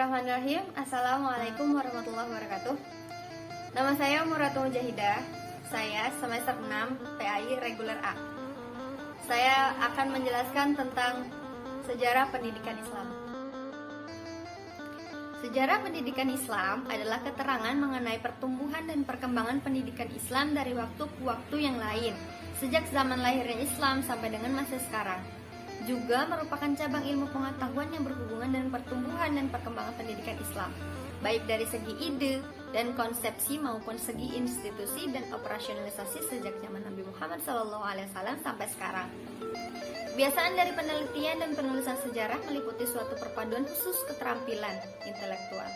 Bismillahirrahmanirrahim. Assalamualaikum warahmatullahi wabarakatuh. Nama saya Muratu Mujahidah. Saya semester 6 PAI Reguler A. Saya akan menjelaskan tentang sejarah pendidikan Islam. Sejarah pendidikan Islam adalah keterangan mengenai pertumbuhan dan perkembangan pendidikan Islam dari waktu ke waktu yang lain, sejak zaman lahirnya Islam sampai dengan masa sekarang. Juga merupakan cabang ilmu pengetahuan yang berhubungan dengan pertumbuhan dan perkembangan pendidikan Islam, baik dari segi ide dan konsepsi maupun segi institusi dan operasionalisasi sejak zaman Nabi Muhammad SAW sampai sekarang. Kebiasaan dari penelitian dan penulisan sejarah meliputi suatu perpaduan khusus keterampilan intelektual.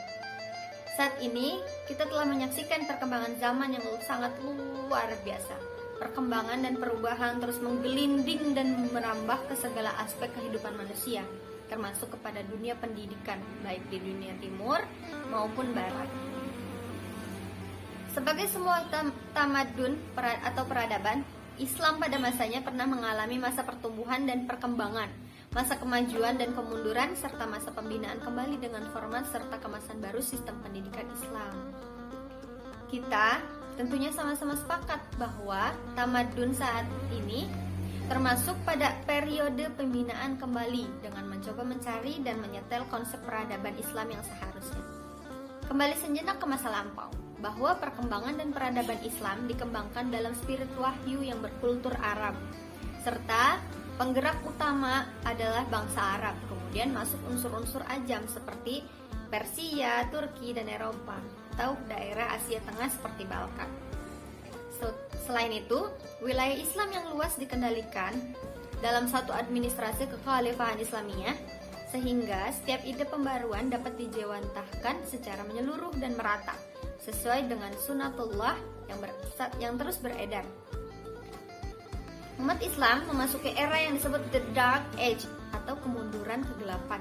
Saat ini, kita telah menyaksikan perkembangan zaman yang sangat luar biasa. Perkembangan dan perubahan terus menggelinding dan merambah ke segala aspek kehidupan manusia, termasuk kepada dunia pendidikan, baik di dunia timur maupun barat. Sebagai semua tamadun atau peradaban, Islam pada masanya pernah mengalami masa pertumbuhan dan perkembangan, masa kemajuan dan kemunduran, serta masa pembinaan kembali dengan format serta kemasan baru sistem pendidikan Islam. Kita tentunya sama-sama sepakat bahwa tamadun saat ini termasuk pada periode pembinaan kembali dengan mencoba mencari dan menyetel konsep peradaban Islam yang seharusnya. Kembali sejenak ke masa lampau, bahwa perkembangan dan peradaban Islam dikembangkan dalam spirit wahyu yang berkultur Arab, serta penggerak utama adalah bangsa Arab, kemudian masuk unsur-unsur ajam seperti Persia, Turki, dan Eropa, atau daerah Asia Tengah seperti Balkan. Selain itu, wilayah Islam yang luas dikendalikan dalam satu administrasi kekhalifahan Islamiyah, sehingga setiap ide pembaruan dapat dijawantahkan secara menyeluruh dan merata, sesuai dengan sunatullah yang terus beredar. Umat Islam memasuki era yang disebut The Dark Age atau kemunduran kegelapan,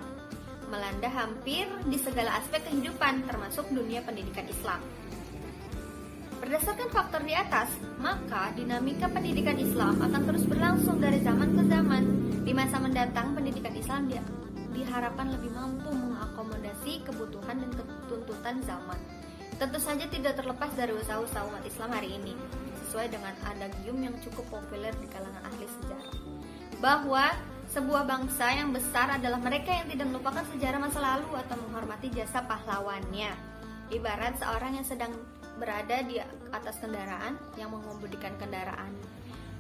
melanda hampir di segala aspek kehidupan termasuk dunia pendidikan Islam. Berdasarkan faktor di atas, maka dinamika pendidikan Islam akan terus berlangsung dari zaman ke zaman. Di masa mendatang, pendidikan Islam diharapkan lebih mampu mengakomodasi kebutuhan dan tuntutan zaman. Tentu saja tidak terlepas dari usaha-usaha umat Islam hari ini, sesuai dengan adagium yang cukup populer di kalangan ahli sejarah, bahwa sebuah bangsa yang besar adalah mereka yang tidak melupakan sejarah masa lalu atau menghormati jasa pahlawannya. Ibarat seorang yang sedang berada di atas kendaraan yang mengemudikan kendaraan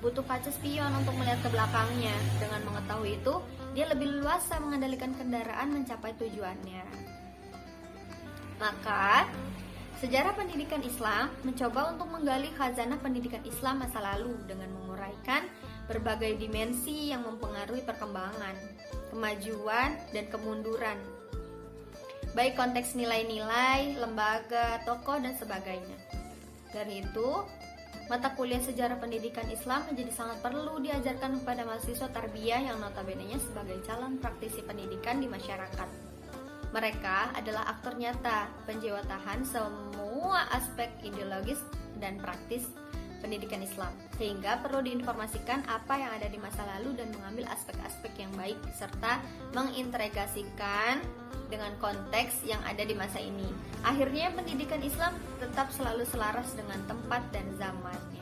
butuh kaca spion untuk melihat ke belakangnya. Dengan mengetahui itu, dia lebih leluasa mengendalikan kendaraan mencapai tujuannya. Maka, sejarah pendidikan Islam mencoba untuk menggali khazanah pendidikan Islam masa lalu dengan menguraikan berbagai dimensi yang mempengaruhi perkembangan, kemajuan, dan kemunduran, baik konteks nilai-nilai, lembaga, tokoh, dan sebagainya. Dari itu, mata kuliah sejarah pendidikan Islam menjadi sangat perlu diajarkan kepada mahasiswa tarbiyah yang notabene-nya sebagai calon praktisi pendidikan di masyarakat. Mereka adalah aktor nyata penjawatahan semua aspek ideologis dan praktis pendidikan Islam, sehingga perlu diinformasikan apa yang ada di masa lalu dan mengambil aspek-aspek yang baik serta mengintegrasikan dengan konteks yang ada di masa ini. Akhirnya pendidikan Islam tetap selalu selaras dengan tempat dan zamannya.